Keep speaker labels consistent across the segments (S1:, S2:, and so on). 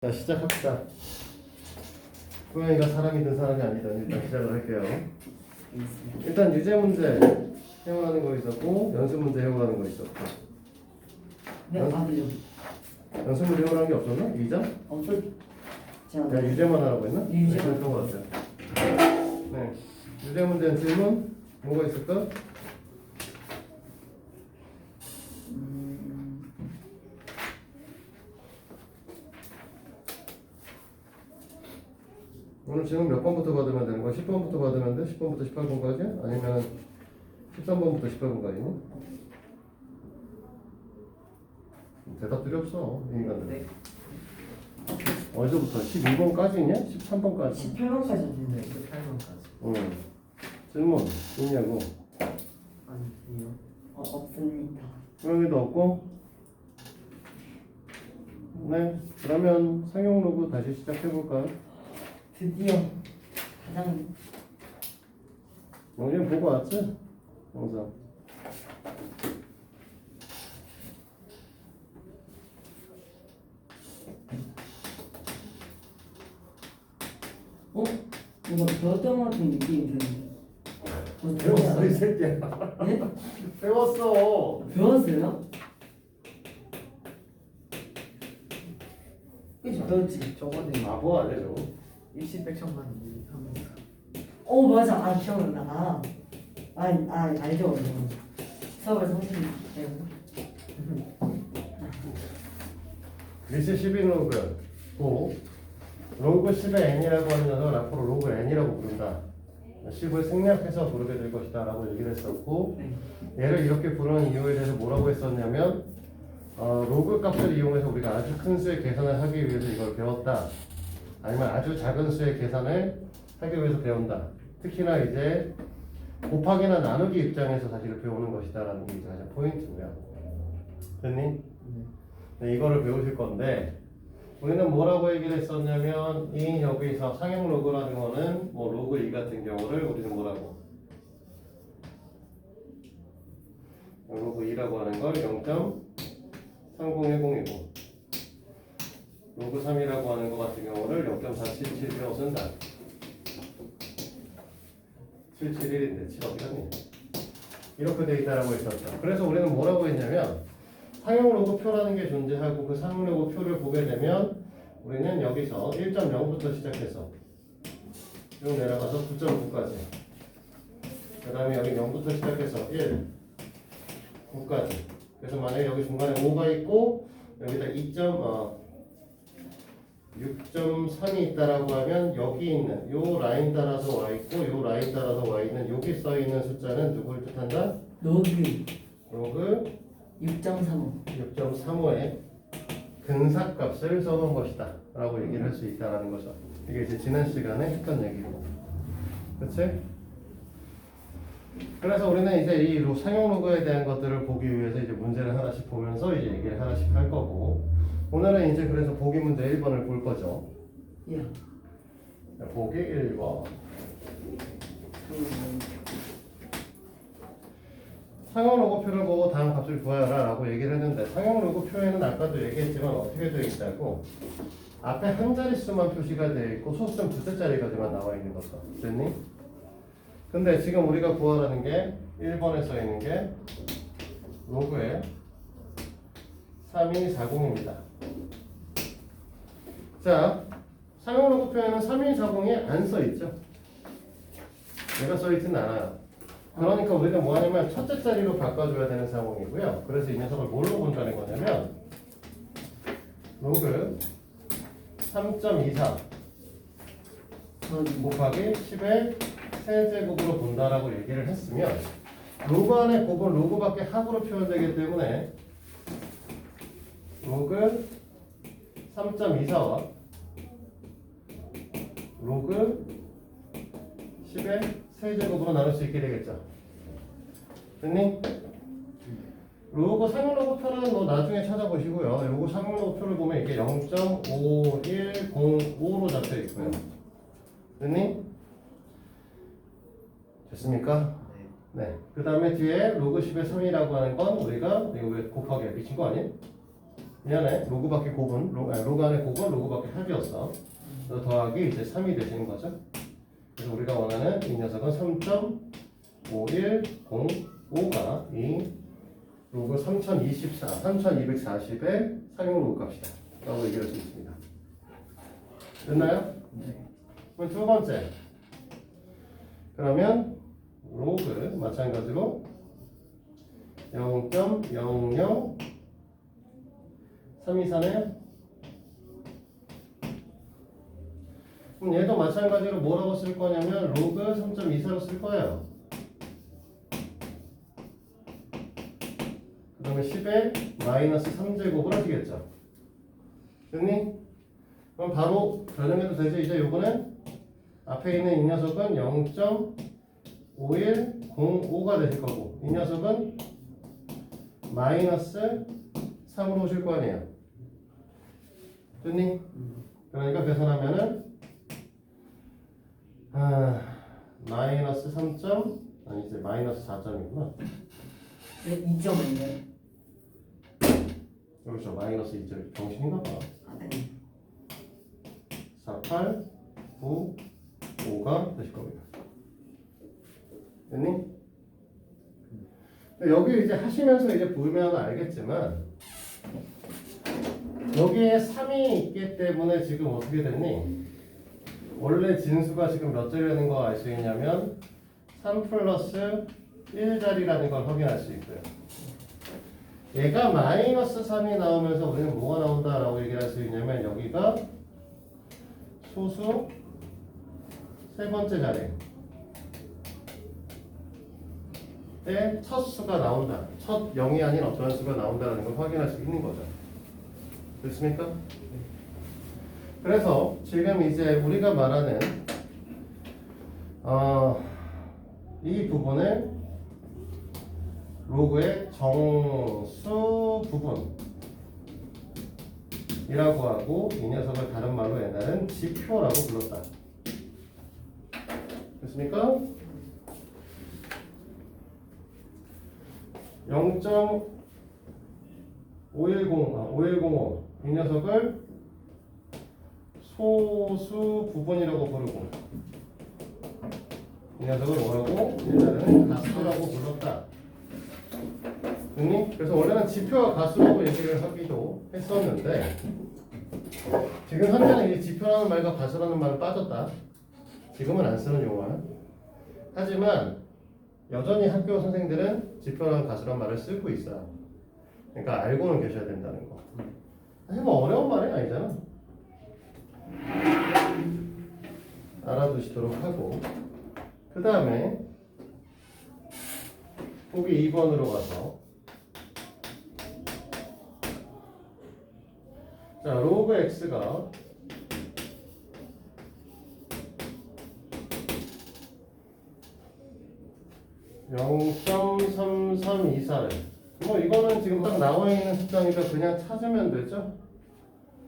S1: 자, 시작합시다. 고양이가 사람이든 사람이 아니든 일단 시작을 할게요. 일단 유제 문제 해오라는 거 있었고 연습 문제 해오라는 거 있었고.
S2: 네, 아니요.
S1: 연습 문제 해오라는 게 없었나? 2장?
S2: 없었지
S1: 내가 유제만 하라고 했나?
S2: 유제.
S1: 네, 그랬던 것 같아요. 네, 유제 문제 질문 뭐가 있을까? 오늘 지금 몇 번부터 받으면 되는 거야? 10번부터 받으면 돼? 10번부터 18번까지? 아니면 13번부터 18번까지니? 대답들이 없어, 이 인간들.
S2: 네.
S1: 어디서부터? 12번까지냐? 13번까지?
S2: 18번까지 있는데 18번까지.
S1: 응. 질문 있냐고?
S2: 아니요. 없습니다.
S1: 고양이도 없고? 네. 그러면 상용 로그 다시 시작해볼까요?
S2: 드디어 가장
S1: 영진 보고 왔지? 영상.
S2: 이거 배웠던 것 같은 느낌이 드는데.
S1: 배웠어 이 새끼야.
S2: 네?
S1: 배웠어.
S2: 배웠어요? 그치 배웠지.
S3: 저번에
S1: 바보 아니야 저거?
S3: 일시 백션만 하면서
S2: 맞아. 기억나. 알죠. 수업을 선생님 때문에.
S1: 글씨 12로그 고 로그 10의 n이라고 하는 녀석을 앞으로 로그 n이라고 부른다. 10을 생략해서 부르게 될 것이다 라고 얘기를 했었고
S2: 네.
S1: 얘를 이렇게 부르는 이유에 대해서 뭐라고 했었냐면 로그 값을 이용해서 우리가 아주 큰 수의 계산을 하기 위해서 이걸 배웠다. 아니면 아주 작은 수의 계산을 하기 위해서 배운다. 특히나 이제 곱하기나 나누기 입장에서 사실을 배우는 것이다 라는 게 이제 가장 포인트고요. 됐니? 네, 이거를 배우실 건데 우리는 뭐라고 얘기를 했었냐면 이 여기서 상용 로그라는 거는 뭐 로그 2 같은 경우를 우리는 뭐라고 로그 2라고 하는 걸 0.3010이고 로그 3이라고 하는 것 같은 경우를 0.477이라고 쓴다. 771인데 7어디 갔니? 이렇게 돼 있다라고 했었죠. 그래서 우리는 뭐라고 했냐면 상용 로그 표라는 게 존재하고 그 상용 로그 표를 보게 되면 우리는 여기서 1.0부터 시작해서 쭉 내려가서 9.9까지 그 다음에 여기 0부터 시작해서 1, 9까지 그래서 만약에 여기 중간에 5가 있고 여기다 6.3이 있다라고 하면 여기 있는 요 라인 따라서 와 있고 요 라인 따라서 와 있는 여기 써 있는 숫자는 누구를 뜻한다?
S2: 로그
S1: 로그
S2: 6.35.
S1: 6.35의 근사값을 써놓은 것이다 라고 얘기를 할 수 있다라는 거죠. 이게 이제 지난 시간에 했던 얘기고 그치? 그래서 우리는 이제 이 상용 로그에 대한 것들을 보기 위해서 이제 문제를 하나씩 보면서 이제 얘기를 하나씩 할 거고 오늘은 이제 그래서 보기 문제 1번을 볼 거죠.
S2: 야.
S1: 자, 보기 1번 상용 로그표를 보고 다음 값을 구하여라 라고 얘기를 했는데 상용 로그표에는 아까도 얘기했지만 어떻게 되어 있다고 앞에 한 자릿수만 표시가 되어 있고 소수점 두째 자리까지만 나와 있는 거죠. 됐니? 근데 지금 우리가 구하라는 게 1번에 써 있는 게 로그의 3240입니다. 자, 상용 로그표에는 3240이 안 써 있죠. 얘가 써 있지는 않아요. 그러니까 우리가 뭐 하냐면 첫째 자리로 바꿔줘야 되는 상황이고요. 그래서 이 녀석을 뭘로 본다는 거냐면 로그 3.24 곱하기 10의 세제곱으로 본다라고 얘기를 했으면 로그 안에 곱은 로그밖에 합으로 표현되기 때문에 로그 3.24와 로그 10의 세제곱으로 나눌 수 있게 되겠죠. 됐니? 로그 상용 로그 표는 뭐 나중에 찾아보시고요. 로그 상용 로그 표를 보면 이게 0.5105로 잡혀 있고요. 됐니? 됐습니까? 네. 그 다음에 뒤에 로그 10의 3이라고 하는 건 우리가 이거 왜 곱하기야? 미친 거 아니? 미안해. 로그 밖에 곱은 로그 안에 곱은 로그 밖에 합이었어. 그래서 더하기 이제 3이 되시는 거죠. 그래서 우리가 원하는 이 녀석은 3.51055가 이 로그 3240의 상용 로그 값이다 라고 얘기할 수 있습니다. 됐나요?
S3: 네.
S1: 그럼 두 번째, 그러면 로그 마찬가지로 0.00324네요. 그럼 얘도 마찬가지로 뭐라고 쓸 거냐면 로그 3.24로 쓸 거예요. 그러면 10의 마이너스 3제곱을 하시겠죠. 됐니? 그럼 바로 변형해도 되죠. 이제 요거는 앞에 있는 이 녀석은 0.5105가 되실 거고 이 녀석은 마이너스 3으로 오실 거 아니에요. 됐니? 그러니까 계산하면은 마이너스 3점 아니지 마이너스 4점이구나.
S2: 2점인데.
S1: 그렇죠. 마이너스 2점. 정신인가 봐.
S2: 아니.
S1: 4, 8, 9, 5가 되실 겁니다. 됐니? 여기 이제 하시면서 이제 보면 알겠지만 여기에 3이 있기 때문에 지금 어떻게 됐니? 원래 진수가 지금 몇 자리라는 거 알 수 있냐면 3 플러스 1자리라는 걸 확인할 수 있고요. 얘가 마이너스 3이 나오면서 우리는 뭐가 나온다라고 얘기할 수 있냐면 여기가 소수 세 번째 자리 때 첫 수가 나온다. 첫 0이 아닌 어떤 수가 나온다는 걸 확인할 수 있는 거죠. 됐습니까? 그래서 지금 이제 우리가 말하는 이 부분을 로그의 정수 부분이라고 하고 이 녀석을 다른 말로 옛날엔 지표라고 불렀다. 됐습니까? 510이 녀석을 소수 부분이라고 부르고 이 녀석을 뭐라고? 옛날에는 가수라고 불렀다. 그래서 원래는 지표와 가수라고 얘기를 하기도 했었는데 지금 현재는 이 지표라는 말과 가수라는 말은 빠졌다. 지금은 안 쓰는 용어야. 하지만 여전히 학교 선생들은 지표랑 가수란 말을 쓰고 있어요. 그러니까 알고는 계셔야 된다는 거. 사실 뭐 어려운 말이 아니잖아. 알아두시도록 하고 그 다음에 보기 2번으로 가서 자 로그 x가 0.3324를 뭐 이거는 지금 딱 나와 있는 숫자니까 그냥 찾으면 되죠?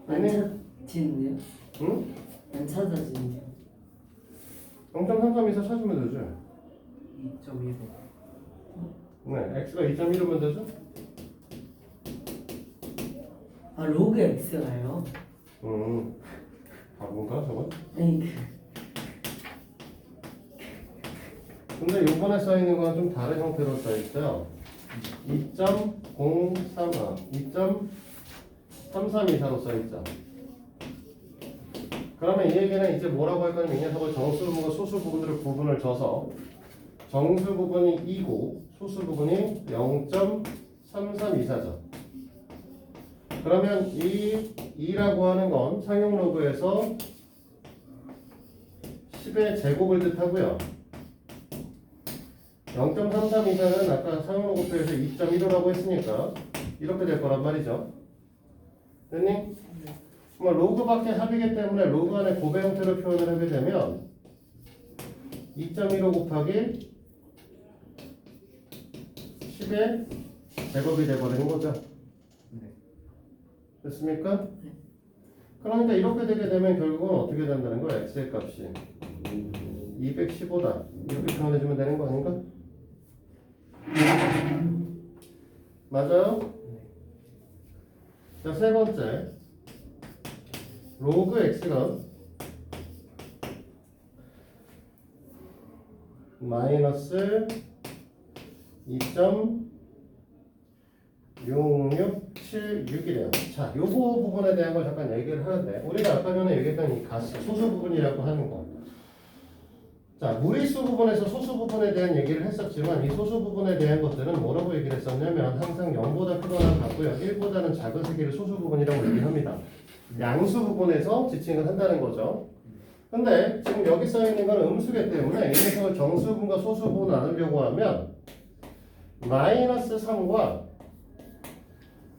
S2: 안 찾지는데요?
S1: 응?
S2: 안 찾아지는데요?
S1: 0.3324 찾으면 되죠?
S3: 2.15.
S1: 네, x가 2.1이면 되죠?
S2: 아 로그 x가요?
S1: 바본가 저건?
S2: 아니
S1: 근데 요번에 써있는 건 좀 다른 형태로 써있어요. 2.3324로 써있죠. 그러면 이 얘기는 이제 뭐라고 할 거냐면 이 녀석을 정수 부분과 소수 부분으로 구분을 줘서 정수 부분이 2고 소수 부분이 0.3324죠. 그러면 이 2라고 하는 건 상용 로그에서 10의 제곱을 뜻하고요. 0.3324는 아까 상용 로그표에서 2.15라고 했으니까 이렇게 될 거란 말이죠. 됐니? 그럼 로그밖에 합이기 때문에 로그 안에 곱의 형태로 표현을 하게 되면 2.15 곱하기 10의 제곱이 되버리는 거죠.
S3: 네.
S1: 됐습니까? 그러니까 이렇게 되게 되면 결국은 어떻게 된다는 거야? x의 값이 215다. 이렇게 표현해주면 되는 거 아닌가? 맞아요? 자, 세 번째. 로그 x가 마이너스 2.6676이래요. 자, 요거 부분에 대한 걸 잠깐 얘기를 하는데, 우리가 아까 전에 얘기했던 이 가스 소수 부분이라고 하는 거. 자, 무리수 부분에서 소수 부분에 대한 얘기를 했었지만, 이 소수 부분에 대한 것들은 뭐라고 얘기를 했었냐면, 항상 0보다 크거나 같고요. 1보다는 작은 세기를 소수 부분이라고 얘기합니다. 양수 부분에서 지칭을 한다는 거죠. 근데 지금 여기 써 있는 건 음수기 때문에 이 녀석을 정수분과 소수분을 나누려고 하면 마이너스 3과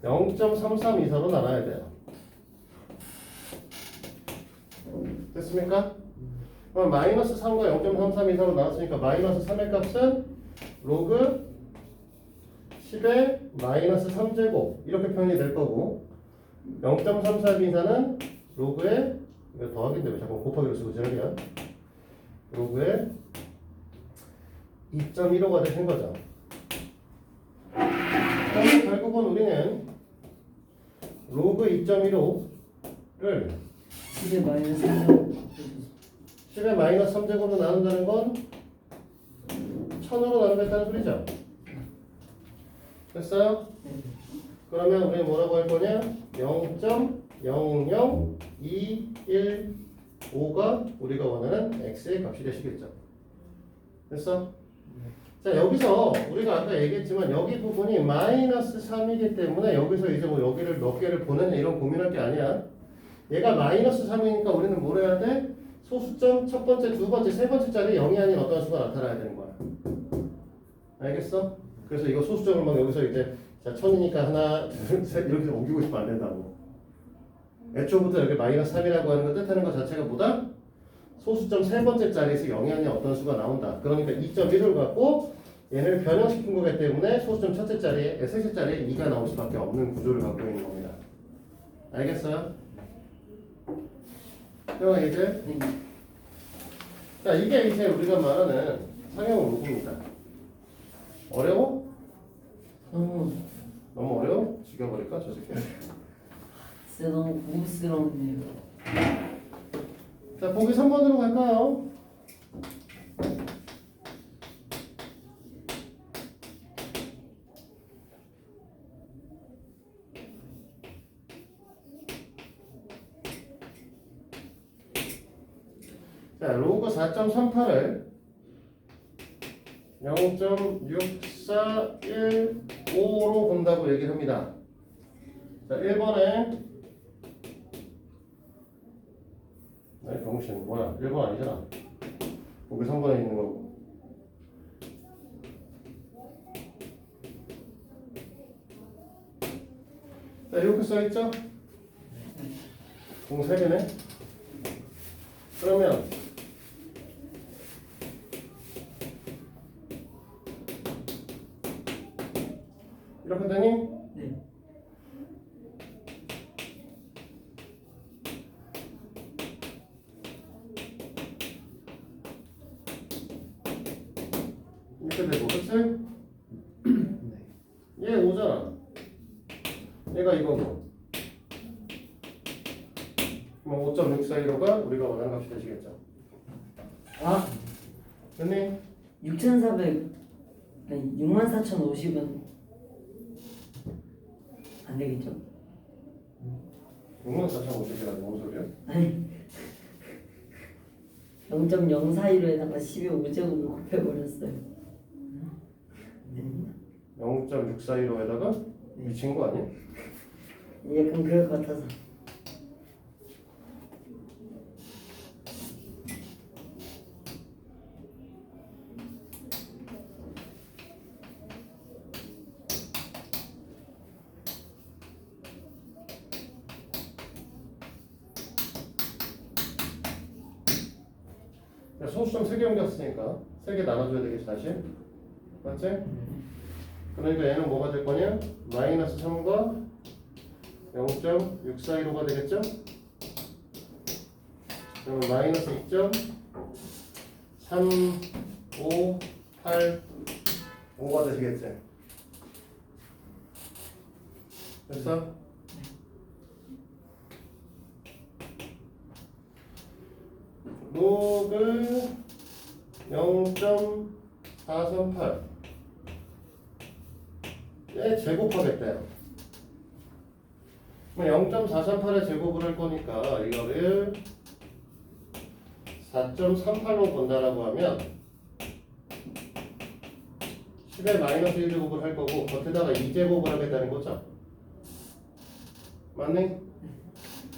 S1: 0.332서로 나눠야 돼요. 됐습니까? 그럼 마이너스 3과 0.332서로 나눴으니까 마이너스 3의 값은 로그 10의 마이너스 3제곱 이렇게 표현이 될 거고 0.332사는 로그의 이거 더하기인데 왜 자꾸 곱하기로 쓰고 저러냐? 로그의 2.15가 되신 거죠. 그럼 결국은 우리는 로그 2.15를
S2: 10의 마이너스 3
S1: 10의 마이너스 3제곱으로 나눈다는 건 1000으로 나누겠다는 소리죠. 됐어요? 그러면 우리 뭐라고 할 거냐? 0.00215가 우리가 원하는 x의 값이 되시겠죠. 됐어? 자, 여기서 우리가 아까 얘기했지만 여기 부분이 마이너스 3이기 때문에 여기서 이제 뭐 여기를 몇 개를 보내냐 이런 고민할 게 아니야. 얘가 마이너스 3이니까 우리는 뭘 해야 돼? 소수점 첫 번째, 두 번째, 세 번째 자리에 0이 아닌 어떤 수가 나타나야 되는 거야. 알겠어? 그래서 이거 소수점을 막 여기서 이제 자, 1000이니까 하나, 둘, 셋 이렇게 옮기고 싶으면 안 된다고. 애초부터 여기 마이너스 3이라고 하는 거 뜻하는 것 자체가 뭐다? 소수점 세 번째 자리에서 0이 아닌 어떤 수가 나온다. 그러니까 2.1을 갖고 얘를 변형시킨 거기 때문에 소수점 첫째 자리에, 셋째 자리에 2가 나올 수밖에 없는 구조를 갖고 있는 겁니다. 알겠어요? 그럼 이제 자, 이게 이제 우리가 말하는 상형 로그입니다. 어려워? 너무 어려워? 죽여버릴까? 저 새끼.
S2: 진짜 너무 고급스러운데요.
S1: 자, 보기 3번으로 갈까요? 자, 로그 4.38을 0.6415로 본다고 얘기를 합니다. 자, 1번에 아니, 병신 뭐야? 1번 아니잖아. 거기 3번에 있는 거고. 자, 이렇게 써있죠? 공 3개네. 그러면 이렇게 되니?
S2: 네.
S1: 이렇게 되고, 그치?
S3: 네.
S1: 얘 5잖아. 얘가 이거고. 그럼 5.641호가 우리가 원하는 값이 되시겠죠.
S2: 아,
S1: 됐니?
S2: 6,400 아니 64,050은 안 되겠죠?
S1: 64,500이라는 뭔 소리야?
S2: 아니 0.041에다가 10의 5제곱을 곱해버렸어요.
S1: 0.641호에다가 미친 거 아니야?
S2: 약간 그럴 것 같아서.
S1: 소수점 3개 옮겼으니까 3개 나눠줘야 되겠지 다시. 맞지? 그러니까 얘는 뭐가 될 거냐? 마이너스 3과 0.641호가 되겠죠? 그러면 마이너스 2.3585가 되시겠지? 됐어? 로그 0.438 에 제곱하겠대요. 0.438에 제곱을 할 거니까 이거를 4.38로 본다라고 하면 10의 마이너스 1제곱을 할 거고 겉에다가 2제곱을 하겠다는 거죠. 맞니?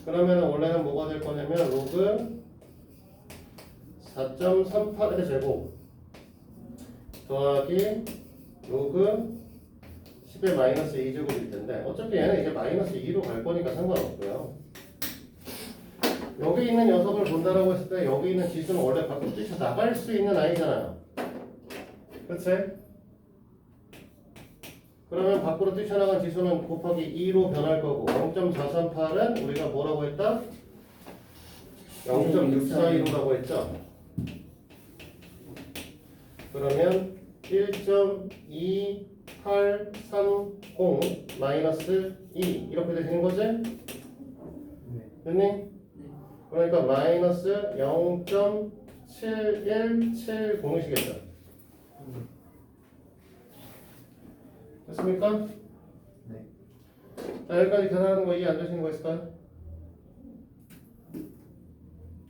S1: 그러면 원래는 뭐가 될 거냐면 로그 4.38의 제곱 더하기 로그 10의 마이너스 2제곱일 텐데 어차피 얘는 이제 마이너스 2로 갈 거니까 상관없고요. 여기 있는 녀석을 본다라고 했을 때 여기 있는 지수는 원래 밖으로 뛰쳐나갈 수 있는 아이잖아요. 그치? 그러면 밖으로 뛰쳐나간 지수는 곱하기 2로 변할 거고 0.438은 우리가 뭐라고 했다? 0.642라고 했죠? 그러면 1.2830 마이너스 2 이렇게 되는 거지?
S3: 네.
S1: 됐니? 그러니까 마이너스 0.7170이시겠죠? 됐습니까?
S3: 네.
S1: 자, 여기까지 계산하는 거 이해 안 되시는 거 있을까요?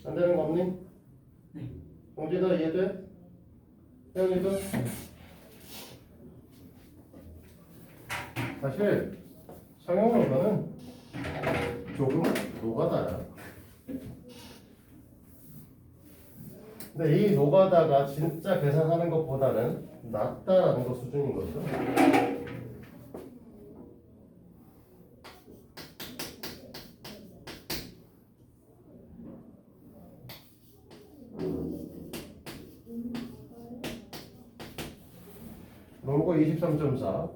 S1: 안 되는 거 없니?
S2: 네.
S1: 공지도 이해돼? 태연이도? 사실 성형으로는 조금 노가다야. 근데 이 노가다가 진짜 계산하는 것보다는 낫다라는 거 수준인 거죠. 로그 23.4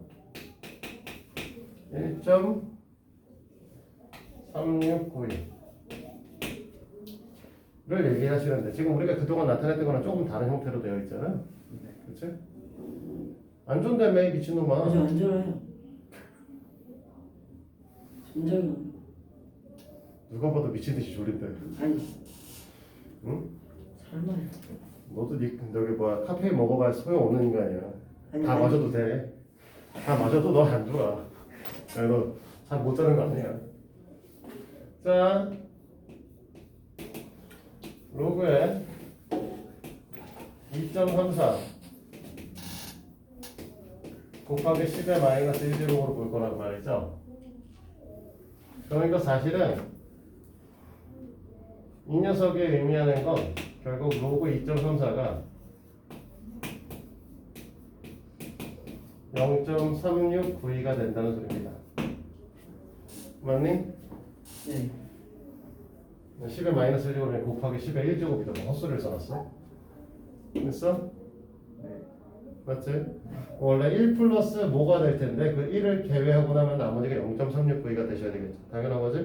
S1: 1.3692를 얘기하시는데 지금 우리가 그동안 나타냈던 거랑 조금 다른 형태로 되어 있잖아.
S3: 네.
S1: 그치? 안 좋은데 미친놈아.
S2: 아주 안 좋아요. 점점
S1: 누가 봐도 미친듯이 졸린데.
S2: 아니
S1: 응?
S2: 설마요.
S1: 너도 저기 뭐야 카페인 먹어봐야 소용없는 인간이야.
S2: 아니,
S1: 다
S2: 아니.
S1: 마셔도 돼. 다 마셔도 너 안 좋아. 너잠 못 자는 거 아니야. 자, 로그에 2.34 곱하기 10의 마이너스 1제곱으로 볼 거란 말이죠. 그러니까 사실은 이 녀석이 의미하는 건 결국 로그 2.34가 0.3692가 된다는 소리입니다. 맞니?
S2: 네.
S1: 10의 마이너스 1제곱에 곱하기 10의 1제곱이다. 헛소리를 써놨어. 됐어?
S3: 네.
S1: 맞지? 원래 1 플러스 뭐가 될 텐데 그 1을 제외하고 나면 나머지가 0.369가 되셔야 되겠죠. 당연한 거지?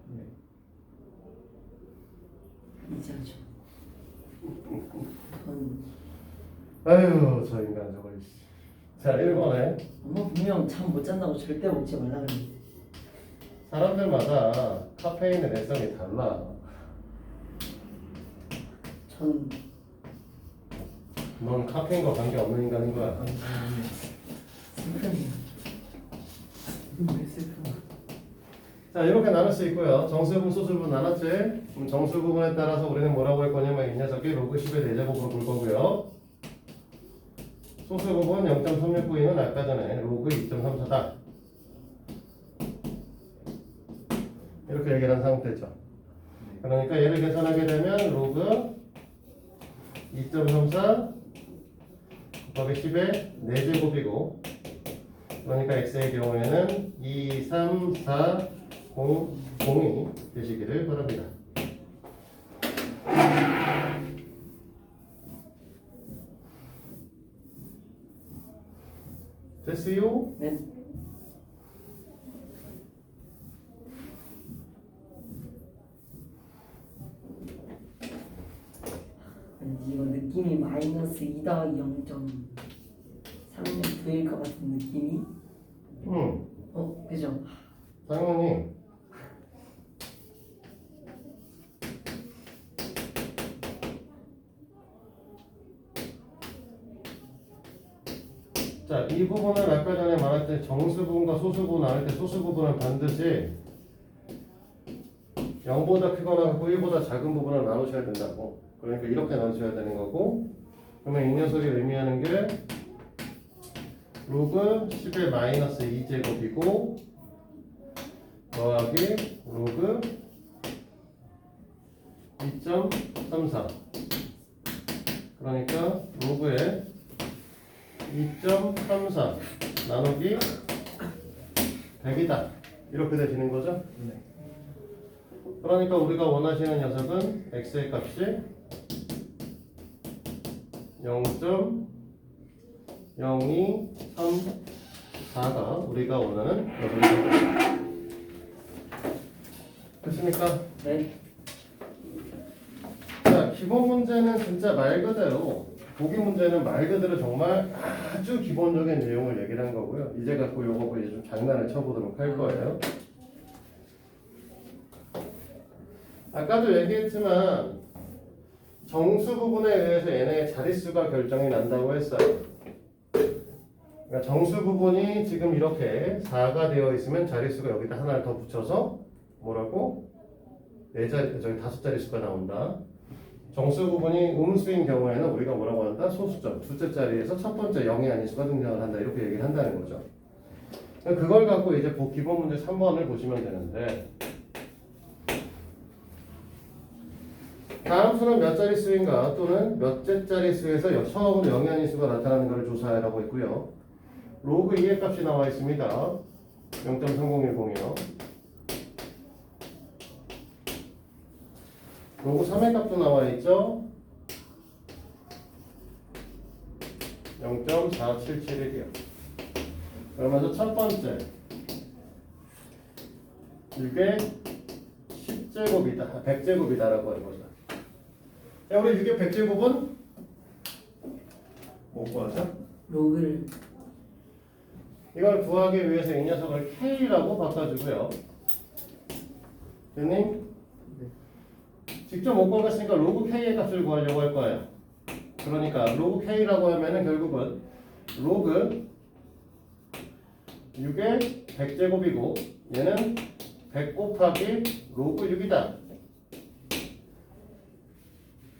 S3: 네.
S2: 이자죠. 전
S1: 아유 저 인간 저거. 자 1번에
S2: 엄마 분명 잠 못 잔다고 절대 먹지 말라 그랬는데.
S1: 사람들마다 카페인의 내성이 달라.
S2: 전
S1: 넌 카페인과 관계없는 인간인 거야.
S2: 슬프네요.
S3: 왜 슬프나?
S1: 자 이렇게 나눌 수 있고요. 정수분 소수분 나눴지? 그럼 정수 부분에 따라서 우리는 뭐라고 할 거냐면 이 녀석이 로그 10의 대제곱으로 볼 거고요. 소수 부분 0.369는 아까 전에 로그 2.34다. 이렇게 얘기를 한 상태죠. 그러니까 얘를 계산하게 되면 로그 2.34 곱하기 10의 4제곱이고 그러니까 x의 경우에는 2, 3, 4, 0, 0이 되시기를 바랍니다. 됐어요?
S2: 네. 왠지 이거 느낌이 마이너스 2 더하기 0.36일 것 같은 느낌이. 그죠?
S1: 당연히 자, 이 부분은 아까 전에 말했듯이 정수 부분과 소수 부분 나올 때 소수 부분은 반드시 0보다 크거나 1보다 작은 부분을 나누셔야 된다고. 그러니까 이렇게 나누셔야 되는 거고, 그러면 이 녀석이 의미하는 게 로그 10의 마이너스 2제곱이고 더하기 로그 2.34. 그러니까 로그의 2.34 나누기 100이다. 이렇게 되시는 거죠?
S3: 네.
S1: 그러니까 우리가 원하시는 녀석은 x의 값이 0.0234가 우리가 원하는 녀석입니다. 됐습니까?
S2: 네.
S1: 자, 기본 문제는 진짜 말 그대로 보기 문제는 말 그대로 정말 아주 기본적인 내용을 얘기를 한 거고요. 이제 갖고 요거 이제 좀 장난을 쳐보도록 할 거예요. 아까도 얘기했지만 정수 부분에 의해서 얘네의 자릿수가 결정이 난다고 했어요. 그러니까 정수 부분이 지금 이렇게 4가 되어 있으면 자릿수가 여기다 하나를 더 붙여서 뭐라고? 4자리, 저기 5자릿수가 나온다. 정수 부분이 음수인 경우에는 우리가 뭐라고 한다? 소수점, 둘째 자리에서 첫 번째 0이 아닌 수가 등장을 한다. 이렇게 얘기를 한다는 거죠. 그걸 갖고 이제 기본 문제 3번을 보시면 되는데 다음 수는 몇 자리 수인가 또는 몇째 자리 수에서 처음으로 0이 아닌 수가 나타나는 것을 조사하라고 했고요. 로그 2의 값이 나와 있습니다. 0.3010이요. 로그 3의 값도 나와 있죠. 0.4771이요. 그러면서 첫 번째 이게 10제곱이다, 100제곱이다라고 하는 거죠. 야, 우리 6의 100제곱은 뭐 구하죠?
S2: 로그를
S1: 이걸 구하기 위해서 이 녀석을 K라고 바꿔주고요. 됐니? 직접 못 구하겠으니까 로그 K의 값을 구하려고 할 거예요. 그러니까 로그 K라고 하면은 결국은 로그 6의 100제곱이고 얘는 100 곱하기 로그 6이다.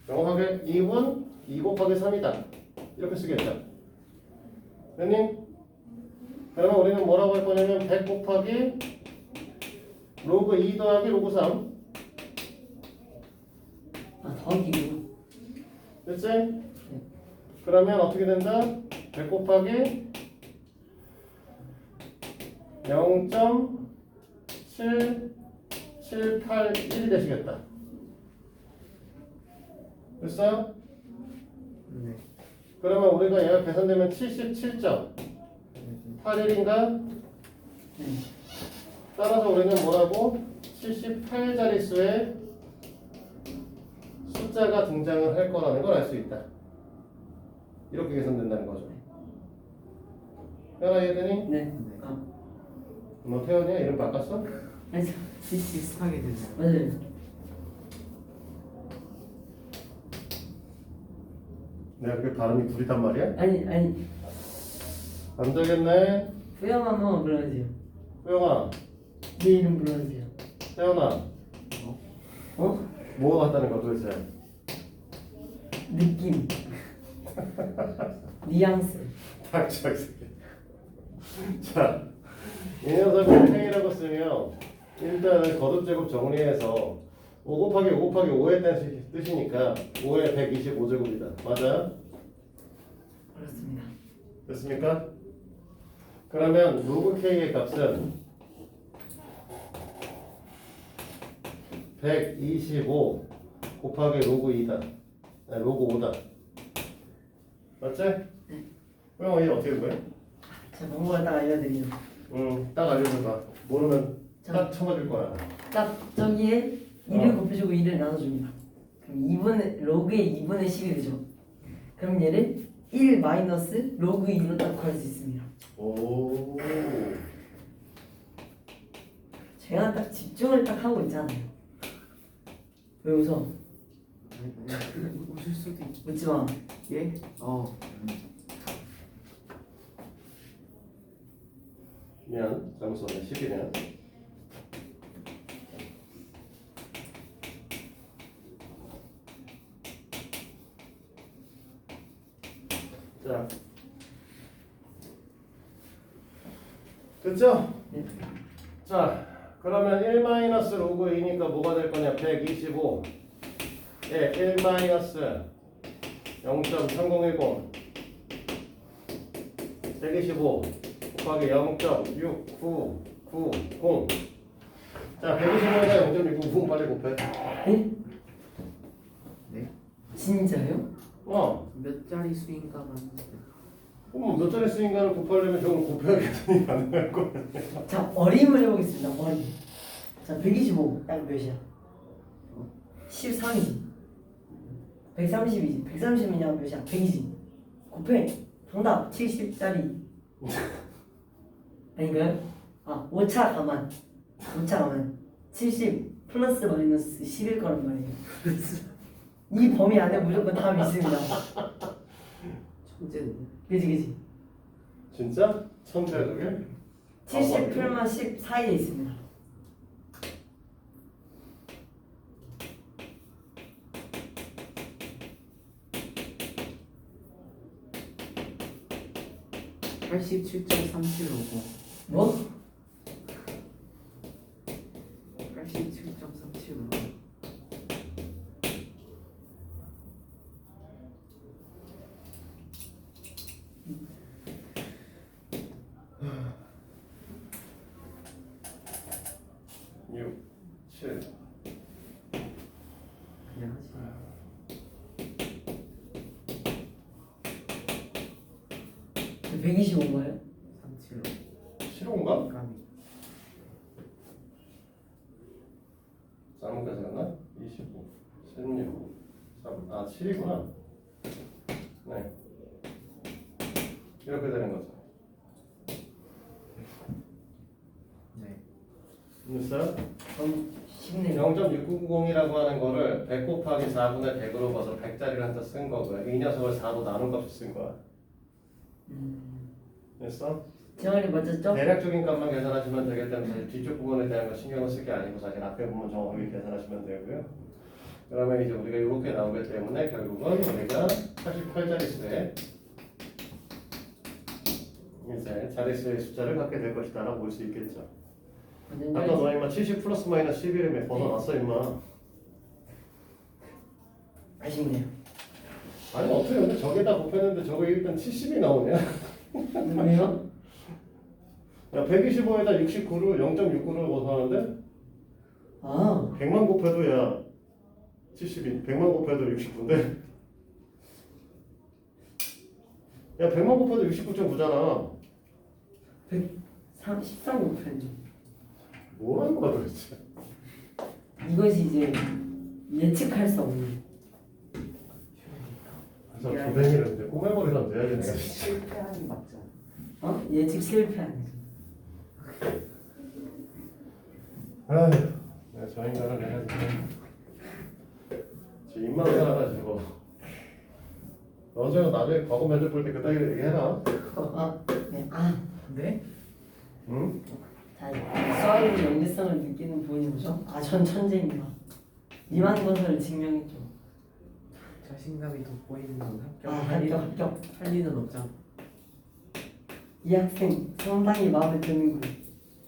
S1: 정확하게 2은 2 곱하기 3이다. 이렇게 쓰겠죠. 됐니? 그러면 우리는 뭐라고 할 거냐면 100 곱하기 로그 2 더하기 로그 3.
S2: 더하기고.
S1: 됐지? 그러면 어떻게 된다? 100 곱하기 0.7781이 되시겠다. 됐어?
S3: 네.
S1: 그러면 우리가 얘가 계산되면 77.81인가? 따라서 우리는 뭐라고? 78자릿수의 숫자가 등장을 할 거라는 걸 알 수 있다. 이렇게 계산된다는 거죠. 태연아 이해되니?
S2: 네. 아,
S1: 너 태연이야? 이름 바꿨어?
S2: 아니,
S3: 비슷하게 되네요.
S2: 맞아요.
S1: 내가 그게 발음이 구리단 말이야?
S2: 아니,
S1: 안 되겠네.
S2: 후영 한 번만 불러주세요.
S1: 호영아,
S2: 내 이름 불러주세요.
S1: 태연아,
S2: 어?
S1: 뭐가 같다는 거야 도대체?
S2: 느낌. 뉘앙스.
S1: 닥쳐 이 새끼. 자, 이 녀석을 K라고 쓰면 일단은 거듭제곱 정리해서 5 곱하기 5 곱하기 5의 뜻이니까 5의 125제곱이다. 맞아요?
S2: 그렇습니다.
S1: 됐습니까? 그러면 로그 K의 값은 125 곱하기 로그 2다. 아니, 로그 5다. 맞지? 그럼 얘 어떻게 구해?
S2: 제가 방법을 딱 알려드리죠.
S1: 딱 알려줘봐. 모르면
S2: 자.
S1: 딱 쳐맞을 거야.
S2: 딱 저기에 2를 곱해주고 2를 나눠줍니다. 그럼 2분의 로그의 2분의 10이 되죠. 그럼 얘를 1 마이너스 로그 2로 딱 구할 수 있습니다.
S1: 오.
S2: 제가 딱 집중을 딱 하고 있잖아요. 왜 웃어?
S3: 웃을 수도 있.
S2: 웃지 마.
S3: 예?
S1: 미안 잘못 썼네. 10이면 자 됐죠?
S2: 네.
S1: 자 그러면 1 마이너스 로그 2니까 뭐가 될 거냐? 125 예, 1 마이너스 0.3010 125 곱하기 0.6990 자 125에다 0.690 빨리 곱해.
S2: 네?
S3: 네?
S2: 진짜요?
S3: 몇 자리 수인가가 있는데.
S1: 그럼 몇 자리 수인가를 곱하려면 저걸 곱해야 계산이 가능할 거야.
S2: 자, 어림을 해보겠습니다. 어림. 자, 125. 딱 몇이야? 13이지. 130이지. 130이냐 몇이야? 100이지. 곱해. 정답. 70짜리. 아닌가요? 아, 5차 가만. 5차 가만. 70 플러스 마이너스 10일 거란 말이에요. 이 범위 안에 무조건 답이 있습니다.
S3: 천재네.
S2: 그지?
S1: 진짜? 천재야 그게?
S2: 70 풀만 10 사이에 있습니다.
S3: 아, 87.37로고.
S2: 뭐?
S3: 87.37로고.
S1: 육, 칠.
S3: 그냥 하지.
S2: 125인가요?
S3: 37로.
S1: 실온가?
S3: 감이.
S1: 잘못 계산했나? 25, 16, 3, 7이구나. 네. 이렇게 되는 거죠.
S3: 네.
S1: 됐어요?
S2: 쉽네요.
S1: 0.6990이라고 하는 거를 100 곱하기 4분의 100으로 봐서 100짜리를 한자 쓴 거고요. 이 녀석을 4로 나눈 값을 쓴 거야. 됐어?
S2: 정원이 맞췄죠?
S1: 대략적인 값만 계산하시면 되기 때문에 사실 뒤쪽 부분에 대한 거 신경을 쓸 게 아니고 사실 앞에 부분 정확하게 계산하시면 되고요. 그러면 이제 우리가 이렇게 나오기 때문에 결국은 우리가 88자리 수에 이제 자릿수의 숫자를 갖게 될 것이다 라고 볼 수 있겠죠. 아까 너 임마 70 플러스 마이너스 11이면 벗어났어 임마.
S2: 아쉽네요.
S1: 아니 어떻게 근데 저기다 곱했는데 저게 일단 70이 나오냐?
S2: 왜요?
S1: 야 125에다 69를 0.69를 벗어나는데
S2: 아,
S1: 100만 곱해도 야 70이 100만 곱해도 69인데 야 100만 곱해도 69.9잖아.
S2: 113 곱했네.
S1: 뭐라는 거야 도대체?
S2: 이것이 이제 예측할 수 없는.
S1: 그래서 조뱅이를 근데 꼬매머리랑 돼야지 내가.
S3: 실패하는 맞죠?
S2: 어? 예측 실패한.
S1: 아휴 내가 저 인간을 내가 저 입만 살아가지고 너저 나중에 과거 면접 볼 때 그따위 얘기해라.
S2: 아, 네. 아,
S3: 네?
S1: 응?
S2: 자, 수학의 연계성을 느끼는 부분이 뭐죠? 아, 전 천재입니다. 이만 것을 증명했죠.
S3: 자신감이 돋보이는 건 합격.
S2: 아, 합격.
S3: 할 리는 없잖아.
S2: 이 학생 상당히 마음에 드는군.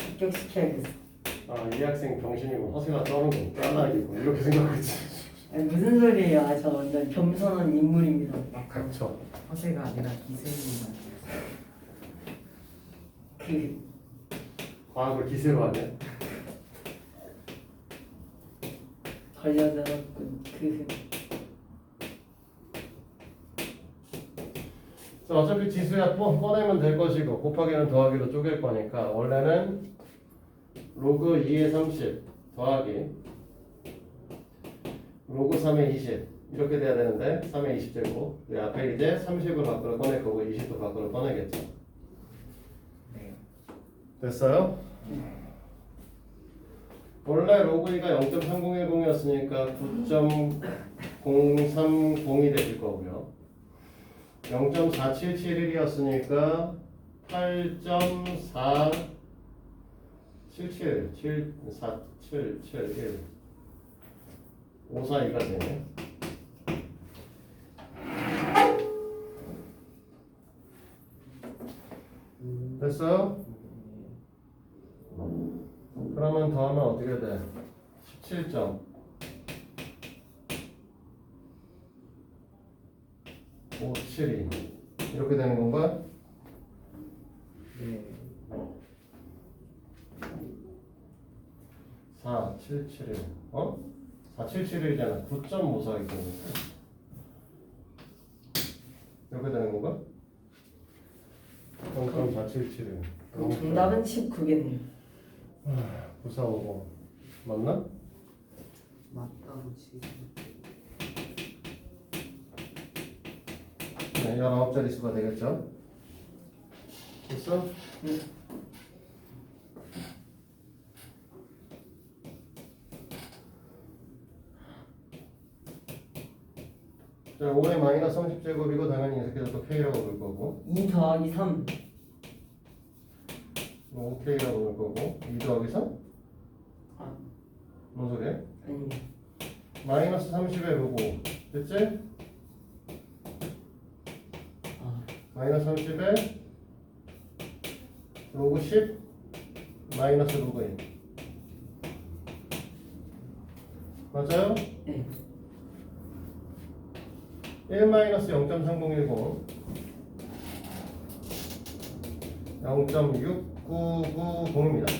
S2: 합격시켜야겠어.
S1: 아이 학생 병신이고 허세가 떠는 거 까나기고 이렇게 생각했지.
S2: 아니, 무슨 소리예요? 아, 저 완전 겸손한 인물입니다.
S1: 닥쳐.
S3: 허세가 아니라 기세입니다.
S2: 그
S1: 과학을 기세로 하네.
S2: 걸려들었군.
S1: 자, 어차피 지수야 꺼내면 될 것이고 곱하기는 더하기로 쪼갤 거니까 원래는 로그 2의 30 더하기 로그 3의 20 이렇게 돼야 되는데 3의 20제곱 이 앞에 이제 30을 밖으로 꺼낼 거고 20도 밖으로 꺼내겠죠.
S3: 네.
S1: 됐어요? 원래 로그 2가 0.3010이었으니까 9.030이 되실 거고요. 0.4771이었으니까 8.4 77, 7, 4, 7, 7, 1 5, 4, 2가 되네. 됐어? 그러면 더하면 어떻게 돼? 17점 5, 7, 2 이렇게 되는 건가?
S3: 네.
S1: 4, 7, 7, 1 어? 4, 7, 7, 1이잖아 9.54이기 때문에 이렇게 되는 건가? 0.4771
S2: 그럼 정답은 19겠네요.
S1: 9450 맞나?
S3: 맞다고 치고.
S1: 네, 19자리 수가 되겠죠? 됐어?
S2: 네.
S1: 자, 5의 마이너스 30제곱이고 당연히 이 새끼도 또 K라고 부를 거고
S2: 2 더하기 3.
S1: 5K라고 부를 거고 2 더하기 3?
S2: 아,
S1: 뭔 소리야?
S2: 아니.
S1: 마이너스 30의 로고 됐지?
S2: 아,
S1: 마이너스 30에 로그 10 마이너스 로그 1 맞아요?
S2: 네.
S1: 1 마이너스 0.3010 0.6990입니다.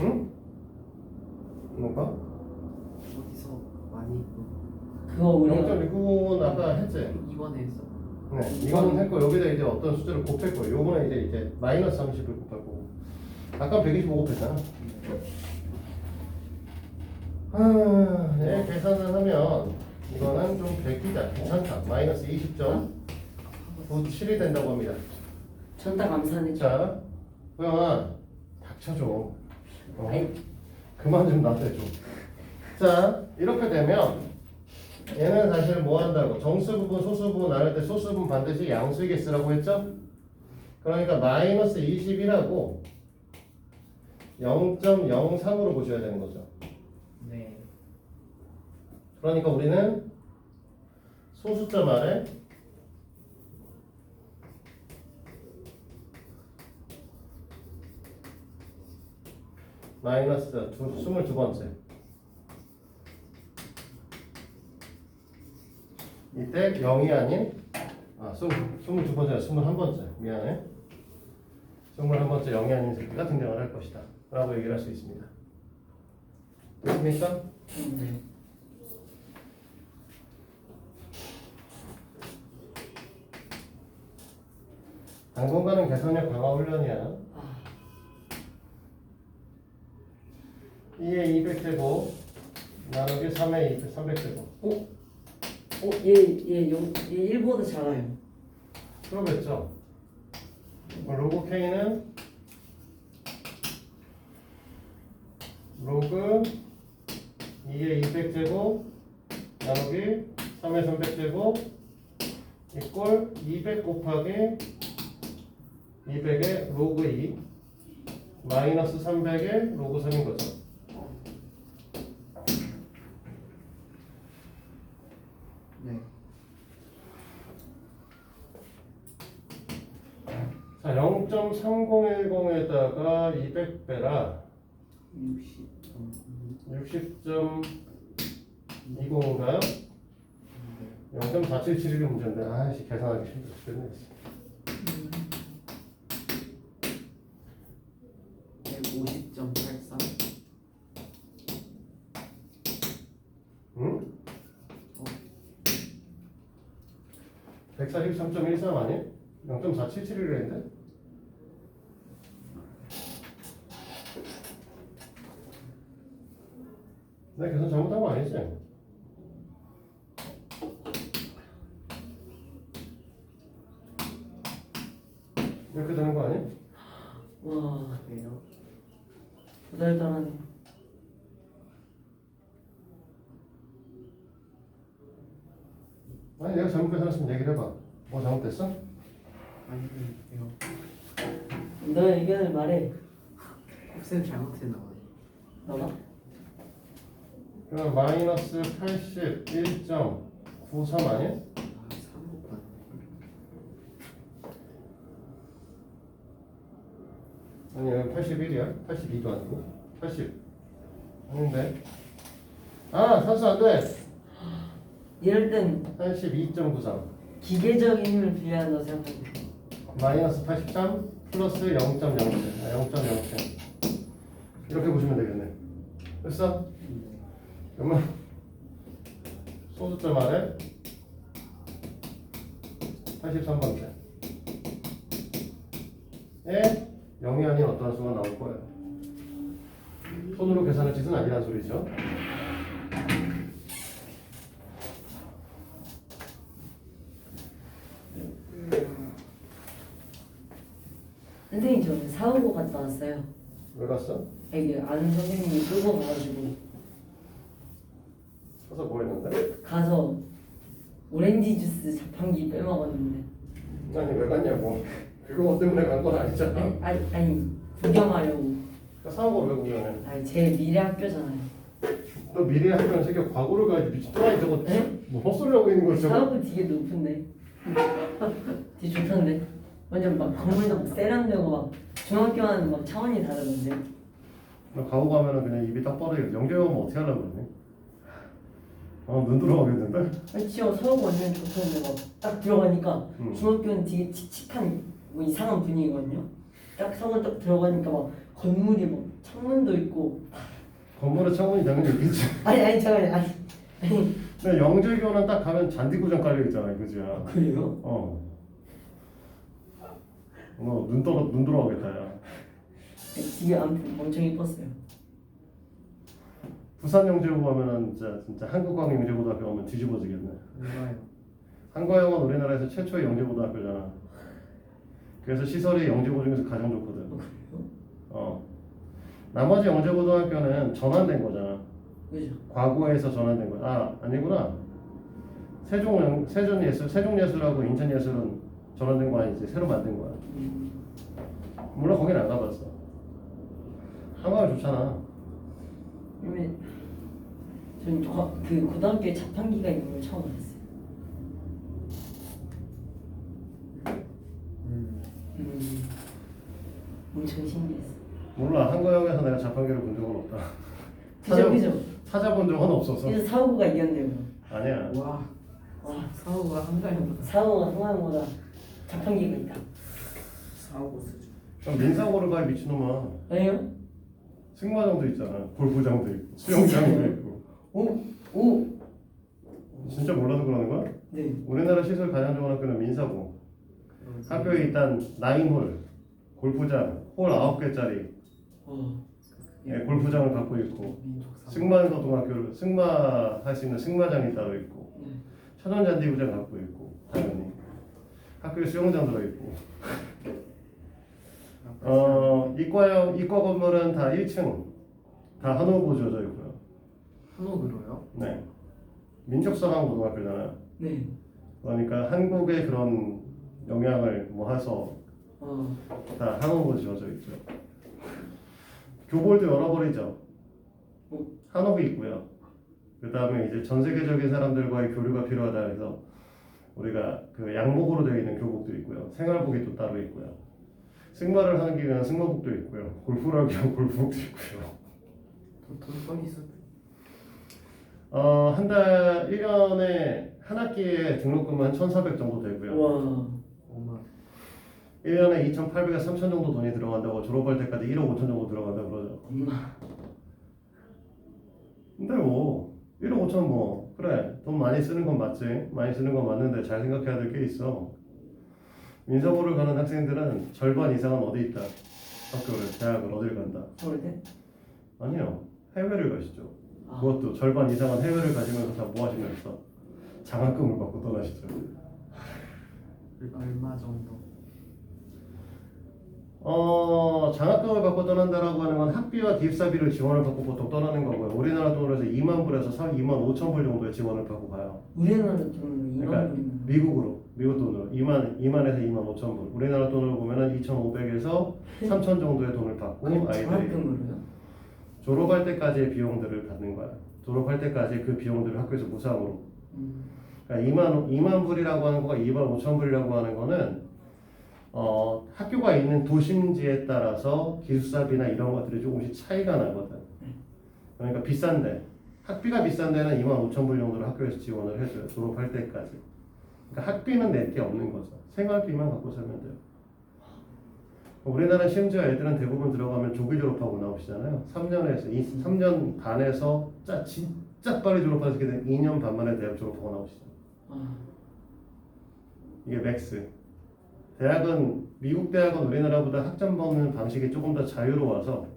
S1: 응? 뭔가?
S3: 어디서 많이
S2: 그거 우리가
S1: 0.690은 아까 했지?
S3: 이번에 했어.
S1: 네, 이거는 했고 여기다 이제 어떤 숫자를 곱할 거예요. 요거는 이제 마이너스 30을 곱할 거고. 아까 125 곱했잖아. 네, 계산을 하면 이거는 좀 베끼다. 괜찮다. 마이너스 20.97이 된다고 합니다.
S2: 천다 감사하네.
S1: 자, 호영아, 닥쳐줘.
S2: 아이.
S1: 그만 좀 놔둬줘. 자, 이렇게 되면 얘는 사실 뭐 한다고? 정수 부분, 소수 부분 나눌 때 소수 부분 반드시 양수에게 쓰라고 했죠? 그러니까 마이너스 20이라고 0.03으로 보셔야 되는 거죠.
S3: 네.
S1: 그러니까 우리는 소수점 아래 마이너스 22번째 이때 0이 아닌 22번째가 21번째 미안해 21번째 0이 아닌 새끼가 등장을 할 것이다 라고 얘기를 할 수 있습니다. 됐습니까?
S2: 네.
S1: 당분간은 개선력 강화 훈련이야.
S2: 아,
S1: 2의 200제곱 나누기 3의 300제곱
S2: 얘 1보다 작아요.
S1: 그러겠죠. 로그 K는 로그 2의 200제곱 나누기 3의 300제곱 이꼴 200 곱하기 200의 로그 2 마이너스 300의 로그 3인 거죠.
S3: 네.
S1: 자, 0.3010에다가 200 빼라
S3: 60.
S1: 60.20인가요? 0.4771이 문제인데 아이씨 계산하기 힘들어 죽겠네.
S3: 150.83.
S1: 응? 143.13 아니? 0.477이라 했는데? 내가 계산 잘못한 거 아니지? 이렇게 되는 거 아니?
S2: 와,
S3: 그래요?
S2: 도달달하네.
S1: 아니 내가 잘못 계산했으면 얘기를 해봐. 뭐 잘못됐어?
S3: 아니요.
S2: 너의 의견을 말해.
S3: 곱셈 잘못했나 봐.
S2: 너가?
S1: 그럼 마이너스 81.93 아니야?
S3: 아, 3 곱하기.
S1: 아니 여기 81이야? 82도 아니고 80 아닌데 아 산수 안돼
S2: 이럴 땐
S1: 82.93
S2: 기계적인 힘을 빌려한다고 생각합니다.
S1: 마이너스 83 플러스 0.07 0.07 이렇게 보시면 되겠네 됐어? 그러면 소수점 아래 83번째 에 0이 아닌 어떤 수가 나올 거예요 손으로 계산할 짓은 아니란 소리죠
S2: 선생님 저는 사오고 갔다 왔어요.
S1: 왜 갔어?
S2: 이게 아는 선생님이 끌고 가가지고
S1: 가서 뭐 했는데?
S2: 가서 오렌지 주스 자판기 빼먹었는데
S1: 아니 왜 갔냐고 그거 때문에 간 건 아니잖아
S2: 아니 구경하려고.
S1: 사고 왜 구경해
S2: 아니 제 미래 학교잖아요.
S1: 너 미래 학교는 새끼 과거를 가야지 미친 또라이 저거
S2: 에?
S1: 뭐 헛소리 하고 있는 거지 저거
S2: 사오고 되게 높은데 되게 좋던데 완전 막 건물도 막 세련되고 막 중학교와는 막 차원이 다르던데.
S1: 너 가고 가면은 그냥 입이 딱 뻗어요 영재가 오면 어떻게 하려고 그러니? 눈 들어가겠는데?
S2: 아니 진짜 사오고 완전 좋던데 막 딱 들어가니까 중학교는 되게 칙칙한 뭐 이상한 분위기거든요. 딱 사고 딱 들어가니까 막 건물이 막 창문도 있고
S1: 건물에 창문이 당연히 있겠지
S2: 아니 잠깐만 아니
S1: 근데 영재교는 딱 가면 잔디구장 깔려있잖아 그지?
S2: 그래요?
S1: 눈 돌아가겠다 야
S2: 집이 아무튼 엄청 이뻤어요.
S1: 부산 영재고 가면은 진짜 한국광 영재고등학교 가면 뒤집어지겠네
S3: 뭔가요?
S1: 한과영은 우리나라에서 최초의 영재고등학교잖아 그래서 시설이 영재고 중에서 가장 좋거든
S2: 그래요?
S1: 나머지 영재고등학교는 전환된 거잖아
S2: 그죠?
S1: 과거에서 전환된 거야 아니구나 세종예술하고 인천예술은 전환된 거 아니지 새로 만든 거야 물론 거긴 안 가봤어 한강은 좋잖아
S2: 그러면 전 그 고등학교에 자판기가 있는 걸 처음 알았어요. 엄청 신기했어.
S1: 몰라 한과영에서 내가 자판기를 본 적은 없다
S2: 그죠?
S1: 찾아본 적은 없어서
S2: 그래서 사오고가 이겼네요.
S1: 아니야
S3: 와,
S2: 와
S3: 사오가 한가위보다
S2: 사오가 성함보다 자판기가 있다.
S3: 사오고 수준.
S1: 그럼 민사고를 가 미친놈아
S2: 왜요?
S1: 승마장도 있잖아 골프장도 있고 수영장도 있고
S2: 오?
S1: 진짜 몰라서 그러는 거야?
S2: 네.
S1: 우리나라 시설 가장 좋은 학교는 민사고 학교에 일단 9홀 골프장 홀 9개짜리 골프장을 갖고 있고 승마고등학교를 승마할 수 있는 승마장이 따로 있고
S2: 네.
S1: 천연잔디구장 갖고 있고 당연히 학교에 수영장 들어있고 이과 건물은 다 1층 다 한옥으로 지어져 있고요.
S3: 한옥으로요?
S1: 네. 민족사관고등학교잖아요.
S2: 네.
S1: 그러니까 한국의 그런 영향을 뭐 해서 다 한옥으로 지어져 있죠. 교볼도 여러 벌이죠. 한옥이 있고요. 그 다음에 이제 전 세계적인 사람들과의 교류가 필요하다 해서 우리가 그 양목으로 되어 있는 교복도 있고요. 생활복이 또 따로 있고요. 승마를 하기 위한 승마복도 있고요. 골프를 하기 위한 골프복도 있고요.
S3: 돈벌이 수준.
S1: 한 달 1년에 한 학기에 등록금은 한 1,400 정도 되고요.
S2: 와.
S3: 5만.
S1: 1년에 2,800에서 3,000 정도 돈이 들어간다고 졸업할 때까지 1억 5천 정도 들어간다고 그러죠.
S2: 엄마.
S1: 근데 뭐 1억 5천 뭐 그래 돈 많이 쓰는 건 맞지. 많이 쓰는 건 맞는데 잘 생각해야 될 게 있어. 민사고를 가는 학생들은 절반 이상은 어디 있다. 학교를 대학을 어딜 간다.
S2: 서울대?
S1: 아니요. 해외를 가시죠.
S2: 아.
S1: 그것도 절반 이상은 해외를 가시면서 다 뭐 하시면서 장학금을 받고 떠나시죠.
S3: 얼마 정도?
S1: 장학금을 받고 떠난다라고 하는 건 학비와 기숙사비를 지원을 받고 보통 떠나는 거고요. 우리나라 돈으로 해서 2만 불에서 2만 5천 불 정도의 지원을 받고 가요.
S2: 우리나라 돈 2만
S1: 그러니까
S2: 불이면
S1: 미국 돈으로 2만에서 2만 5천 불. 우리나라 돈으로 보면은 2,500에서 3천 정도의 돈을 받고 아이들이
S2: 장학금으로요?
S1: 졸업할 때까지의 비용들을 받는 거야. 졸업할 때까지 그 비용들을 학교에서 무상으로. 그러니까 2만 불이라고 하는 거가 2만 5천 불이라고 하는 거는 학교가 있는 도심지에 따라서 기숙사비나 이런 것들이 조금씩 차이가 나거든. 그러니까 비싼데 학비가 비싼 데는 2만 5천 불 정도를 학교에서 지원을 해줘요. 졸업할 때까지. 그러니까 학비는 낼 게 없는 거죠. 생활비만 갖고 살면 돼요. 우리나라 심지어 애들은 대부분 들어가면 조기 졸업하고 나오시잖아요. 3년 반에서 진짜 빨리 졸업하게 되면 2년 반 만에 대학 졸업하고 나오시잖아요. 이게 맥스. 대학은 미국 대학은 우리나라보다 학점 받는 방식이 조금 더 자유로워서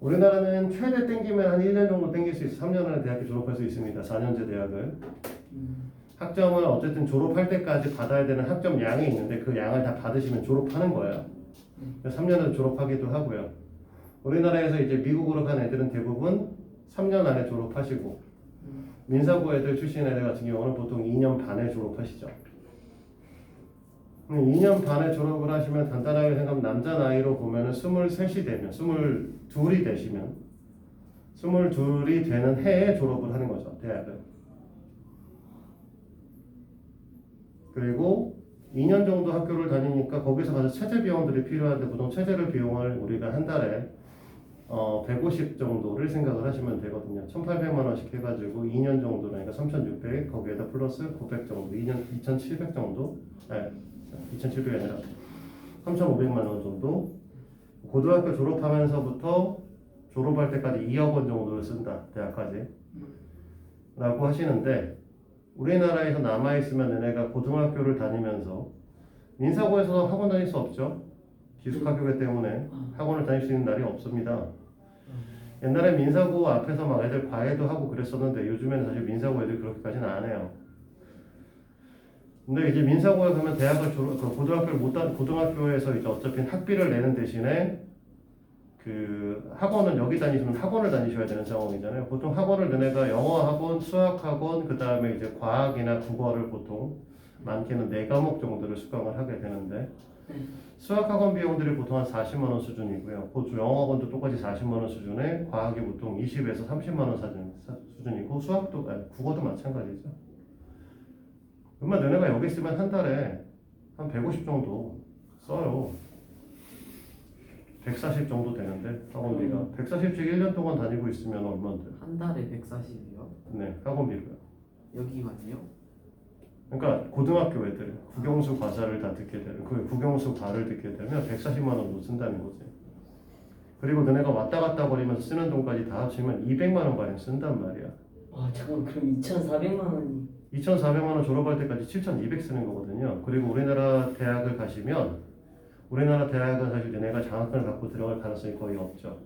S1: 우리나라는 최대 땡기면 한 1년 정도 땡길 수 있어. 3년 안에 대학교 졸업할 수 있습니다. 4년제 대학을. 학점을 어쨌든 졸업할 때까지 받아야 되는 학점 양이 있는데 그 양을 다 받으시면 졸업하는 거예요. 3년을 졸업하기도 하고요. 우리나라에서 이제 미국으로 간 애들은 대부분 3년 안에 졸업하시고 민사고 애들 출신 애들 같은 경우는 보통 2년 반에 졸업하시죠. 2년 반에 졸업을 하시면 간단하게 생각하면 남자 나이로 보면은 23이 되면 22이 되시면 22이 되는 해에 졸업을 하는 거죠. 대학을. 그리고 2년 정도 학교를 다니니까 거기서 가서 체제 비용들이 필요한데 보통 체제를 비용을 우리가 한 달에 150 정도를 생각을 하시면 되거든요. 1,800만 원씩 해가지고 2년 정도 그러니까 3,600 거기에다 플러스 900 정도 2년 2,700 정도 2,700이 아니라 3,500만 원 정도 고등학교 졸업하면서부터 졸업할 때까지 2억 원 정도를 쓴다. 대학까지 라고 하시는데 우리나라에서 남아있으면 너네가 고등학교를 다니면서 민사고에서 학원 다닐 수 없죠. 기숙학교이기 때문에 학원을 다닐 수 있는 날이 없습니다. 옛날에 민사고 앞에서 막 애들 과외도 하고 그랬었는데 요즘에는 사실 민사고 애들 그렇게까지는 안 해요. 근데 이제 민사고에 가면 고등학교를 고등학교에서 이제 어차피 학비를 내는 대신에 그 학원은 여기 다니시면 학원을 다니셔야 되는 상황이잖아요. 보통 학원을 너네가 영어 학원, 수학 학원, 그 다음에 이제 과학이나 국어를 보통 많게는 4과목 정도를 수강을 하게 되는데 수학 학원 비용들이 보통 한 40만 원 수준이고요. 영어 학원도 똑같이 40만 원 수준에 과학이 보통 20에서 30만 원 수준이고 국어도 마찬가지죠. 그러면 너네가 여기 있으면 한 달에 한 150 정도 써요. 140 정도 되는데 학원비가 140씩 1년 동안 다니고 있으면 얼마인데?
S3: 한 달에 140이요?
S1: 네, 학원비로요.
S3: 여기만요?
S1: 그러니까 고등학교 애들 국영수 과사를 다 듣게 되면 그 국영수 과를 듣게 되면 140만 원도 쓴다는 거지. 그리고 너네가 왔다 갔다 거리면서 쓰는 돈까지 다 합치면 200만 원 가량 쓴단 말이야.
S2: 와 잠깐 그럼 2,400만 원이
S1: 2,400만 원 졸업할 때까지 7,200 쓰는 거거든요. 그리고 우리나라 대학을 가시면 우리나라 대학은 사실 너네가 장학금을 받고 들어갈 가능성이 거의 없죠.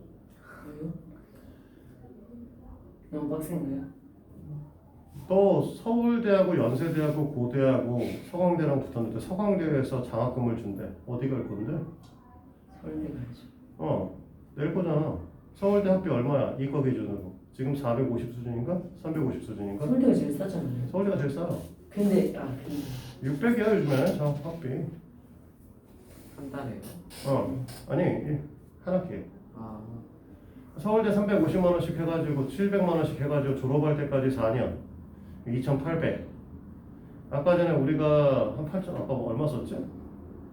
S2: 그래요? 너무 빡센가요?
S1: 또 서울대하고 연세대하고 고대하고 서강대랑 붙었는데 서강대에서 장학금을 준대. 어디 갈 건데?
S2: 서울대 가야죠.
S1: 낼 거잖아. 서울대 학비 얼마야? 이과 기준으로. 지금 450 수준인가? 350 수준인가?
S2: 서울대가 제일 싸잖아요.
S1: 서울대가 제일 싸.
S2: 근데
S1: 600이야 요즘에 장학비.
S3: 한 달에요?
S1: 아니 한 학기.
S3: 아,
S1: 서울대 350만 원씩 해가지고 700만 원씩 해가지고 졸업할 때까지 4년 2,800. 아까 전에 우리가 한 8천 아까 뭐 얼마 썼지?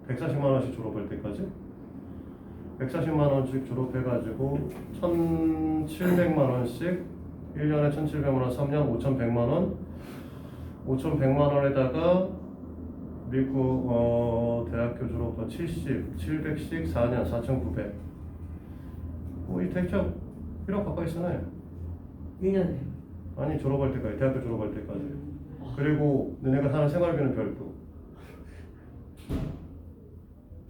S1: 140만 원씩 졸업할 때까지 140만 원씩 졸업해가지고 1,700만 원씩 1년에 1,700만 원 3년 5,100만 원 5,100만 원에다가 미국 대학교 졸업과 70, 700씩 4년 4,900. 이 대략 1억 가까이 쓰네.
S2: 1년에
S1: 아니 졸업할 때까지 대학교 졸업할 때까지. 그리고 너네가 사는 생활비는 별도.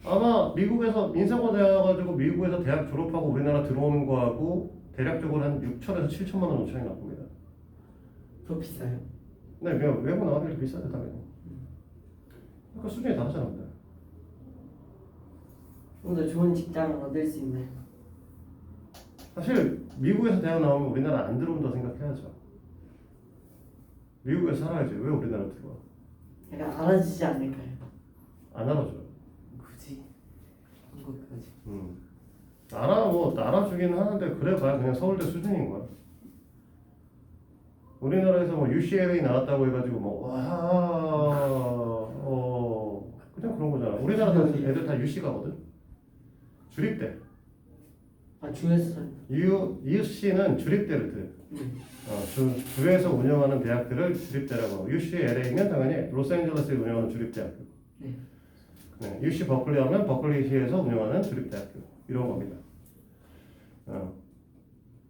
S1: 아마 미국에서 민사고 되어가지고 미국에서 대학 졸업하고 우리나라 들어오는 거하고 대략적으로 한 6천에서 7천만 원 차이 납니다.
S2: 더 비싸요?
S1: 네, 외국 나가면 이렇게 비싸죠 당연히. 그러니까 수준이 다르잖아 근데.
S2: 좀 더 좋은 직장을 얻을 수 있나요?
S1: 사실 미국에서 대학 나오면 우리나라 안 들어온다 생각해야죠. 미국에서 살아야지. 왜 우리나라 들어와?
S2: 약간 알아주지 않을까요?
S1: 안 알아줘.
S3: 굳이 한국까지.
S1: 알아주긴 하는데 그래봐야 그냥 서울대 수준인 거야. 우리나라에서 뭐 UCLA 나왔다고 해가지고 그냥 그런 거잖아. 우리나라 애들 다 UC 가거든. 주립대.
S2: 아 주에서
S1: UC는 주립대를 들. 주에서 운영하는 대학들을 주립대라고 하고 UCLA면 당연히 로스앤젤레스에 운영하는 주립대학교.
S2: 네.
S1: 네, UC 버클리 하면 버클리시에서 운영하는 주립대학교 이런 겁니다.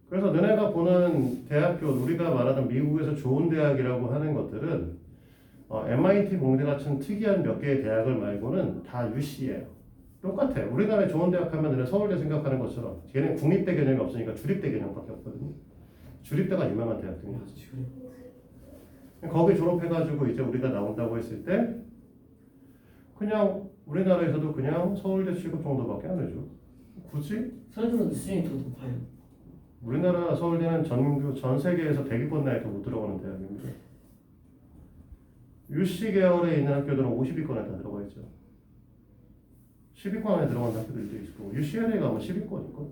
S1: 그래서 너네가 보는 대학교, 우리가 말하는 미국에서 좋은 대학이라고 하는 것들은 MIT 공대 같은 특이한 몇 개의 대학을 말고는 다 UC예요. 똑같아. 우리나라에 좋은 대학 하면 너네 서울대 생각하는 것처럼 걔는 국립대 개념이 없으니까 주립대 개념밖에 없거든요. 주립대가 유명한 대학들이에요. 거기 졸업해가지고 이제 우리가 나온다고 했을 때 그냥 우리나라에서도 그냥 서울대 취급 정도밖에 안 해줘. 굳이?
S2: 서울대보다 수준이 더 높아요.
S1: 우리나라 서울대는 전 세계에서 100위권 내에 더 못 들어가는 대학입니다. UC 계열에 있는 학교들은 50위권에 다 들어가 있죠. 10위권 안에 들어간 학교들도 있고 UCLA 가면 10위권이고.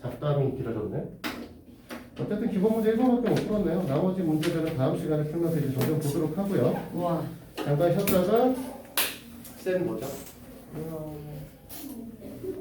S1: 잡담이 길어졌네. 어쨌든 기본 문제 1번밖에 못 풀었네요. 나머지 문제들은 다음 시간에 풀면서 이제 점점 보도록 하고요.
S2: 우와.
S1: 잠깐 쉬었다가 쌤 뭐죠?
S2: 우와.